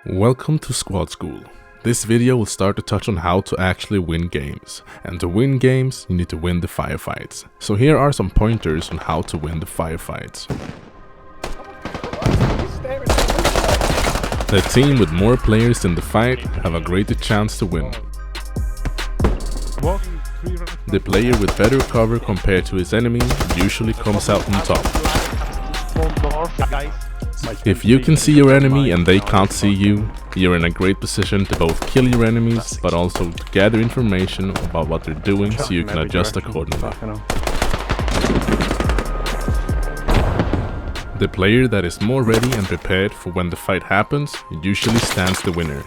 Welcome to Squad School. This video will start to touch on how to actually win games. And to win games, you need to win the firefights. So here are some pointers on how to win the firefights. The team with more players in the fight have a greater chance to win. The player with better cover compared to his enemy usually comes out on top. If you can see your enemy and they can't see you, you're in a great position to both kill your enemies, but also to gather information about what they're doing so you can adjust accordingly. The player that is more ready and prepared for when the fight happens usually stands the winner.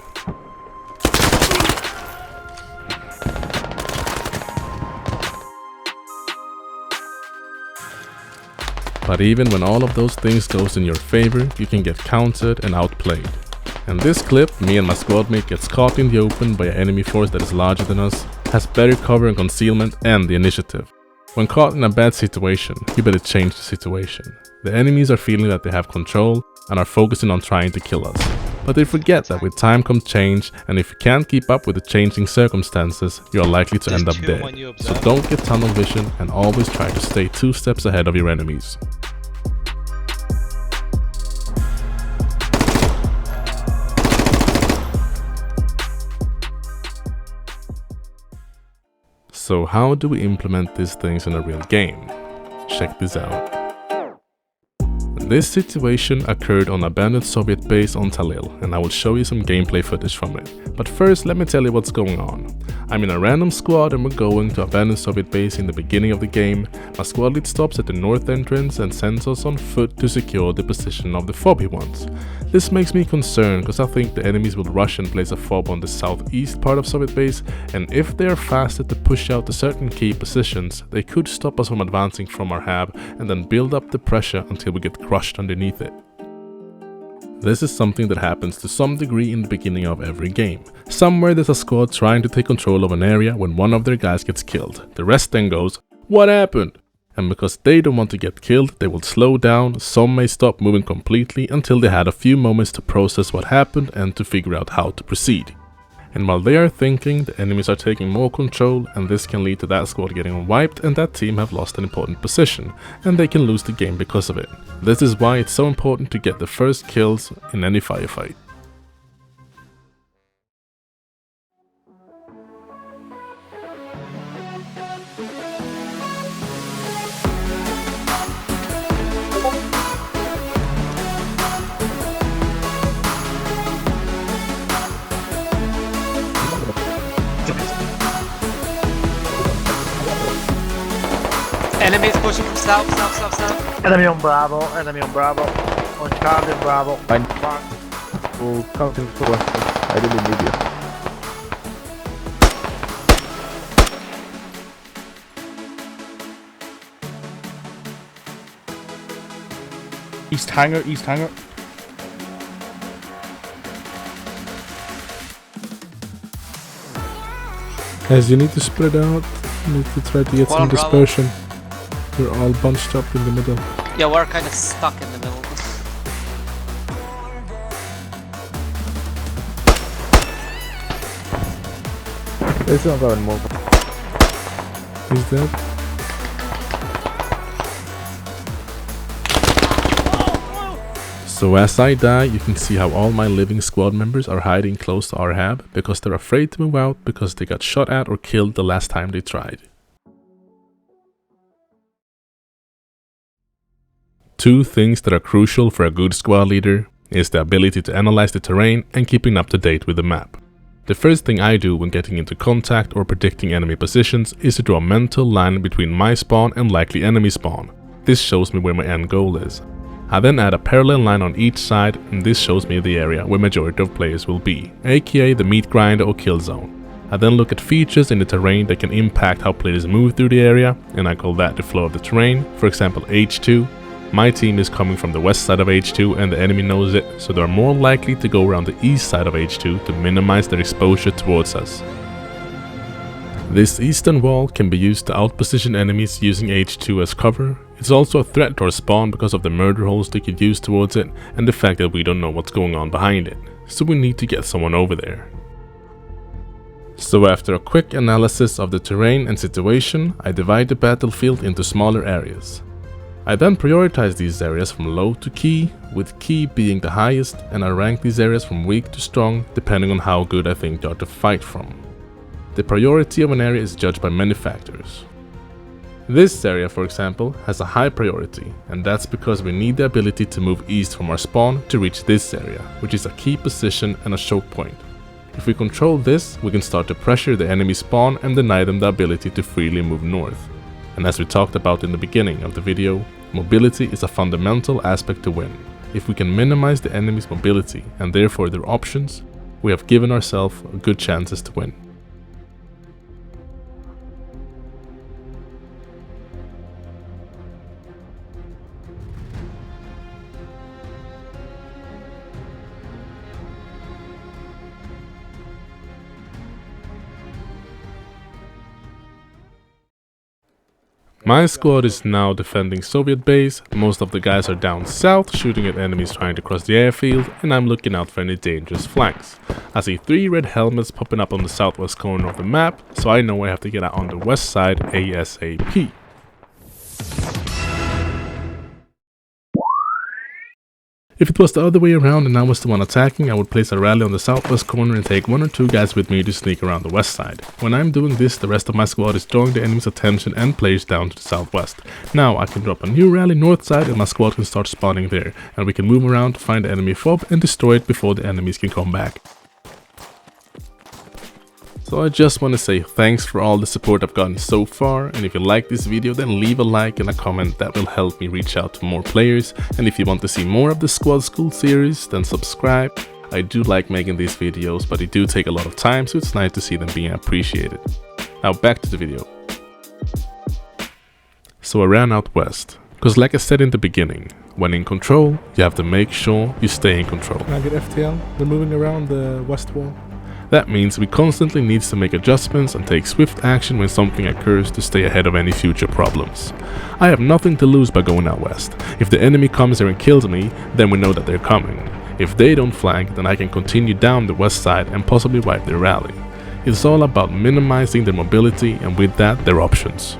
But even when all of those things goes in your favor, you can get countered and outplayed. In this clip, me and my squadmate gets caught in the open by an enemy force that is larger than us, has better cover and concealment and the initiative. When caught in a bad situation, you better change the situation. The enemies are feeling that they have control and are focusing on trying to kill us. But they forget that with time comes change, and if you can't keep up with the changing circumstances, you are likely to end up dead. So don't get tunnel vision and always try to stay 2 steps ahead of your enemies. So how do we implement these things in a real game? Check this out. This situation occurred on an abandoned Soviet base on Tallil, and I will show you some gameplay footage from it. But first, let me tell you what's going on. I'm in a random squad and we're going to an abandoned Soviet base in the beginning of the game. My squad lead stops at the north entrance and sends us on foot to secure the position of the fob he wants. This makes me concerned because I think the enemies will rush and place a fob on the southeast part of Soviet base, and if they are faster to push out to certain key positions, they could stop us from advancing from our hab and then build up the pressure until we get crushed underneath it. This is something that happens to some degree in the beginning of every game. Somewhere there's a squad trying to take control of an area when one of their guys gets killed. The rest then goes, "What happened?" And because they don't want to get killed, they will slow down. Some may stop moving completely until they had a few moments to process what happened and to figure out how to proceed. And while they are thinking, the enemies are taking more control, and this can lead to that squad getting wiped and that team have lost an important position, and they can lose the game because of it. This is why it's so important to get the first kills in any firefight. Enemies pushing from south. Enemy on Bravo. On Charlie Bravo. Fine. We'll come to the west. I really need you. East hangar. Guys, you need to spread out. You need to try to get some dispersion. We're all bunched up in the middle. Yeah, we're kind of stuck in the middle. There's no going more. He's dead. So as I die, you can see how all my living squad members are hiding close to our hab because they're afraid to move out because they got shot at or killed the last time they tried. 2 things that are crucial for a good squad leader is the ability to analyze the terrain and keeping up to date with the map. The first thing I do when getting into contact or predicting enemy positions is to draw a mental line between my spawn and likely enemy spawn. This shows me where my end goal is. I then add a parallel line on each side, and this shows me the area where majority of players will be, aka the meat grinder or kill zone. I then look at features in the terrain that can impact how players move through the area, and I call that the flow of the terrain. For example, H2. My team is coming from the west side of H2 and the enemy knows it, so they are more likely to go around the east side of H2 to minimize their exposure towards us. This eastern wall can be used to outposition enemies using H2 as cover. It's also a threat to our spawn because of the murder holes they could use towards it and the fact that we don't know what's going on behind it. so we need to get someone over there. So after a quick analysis of the terrain and situation, I divide the battlefield into smaller areas. I then prioritize these areas from low to key, with key being the highest, and I rank these areas from weak to strong depending on how good I think they are to fight from. The priority of an area is judged by many factors. This area, for example, has a high priority, and that's because we need the ability to move east from our spawn to reach this area, which is a key position and a choke point. If we control this, we can start to pressure the enemy spawn and deny them the ability to freely move north. And as we talked about in the beginning of the video, mobility is a fundamental aspect to win. If we can minimize the enemy's mobility and therefore their options, we have given ourselves good chances to win. My squad is now defending Soviet base, most of the guys are down south shooting at enemies trying to cross the airfield, and I'm looking out for any dangerous flanks. I see 3 red helmets popping up on the southwest corner of the map, so I know I have to get out on the west side ASAP. If it was the other way around and I was the one attacking, I would place a rally on the southwest corner and take 1 or 2 guys with me to sneak around the west side. When I'm doing this, the rest of my squad is drawing the enemy's attention and players down to the southwest. Now I can drop a new rally north side and my squad can start spawning there, and we can move around to find the enemy fob and destroy it before the enemies can come back. So I just want to say thanks for all the support I've gotten so far, and if you like this video then leave a like and a comment, that will help me reach out to more players, and if you want to see more of the Squad School series then subscribe. I do like making these videos, but they do take a lot of time, so it's nice to see them being appreciated. Now back to the video. So I ran out west, because like I said in the beginning, when in control you have to make sure you stay in control. Can I get FTL? They're moving around the west wall. That means we constantly need to make adjustments and take swift action when something occurs to stay ahead of any future problems. I have nothing to lose by going out west. If the enemy comes here and kills me, then we know that they're coming. If they don't flank, then I can continue down the west side and possibly wipe their rally. It's all about minimizing their mobility and with that their options.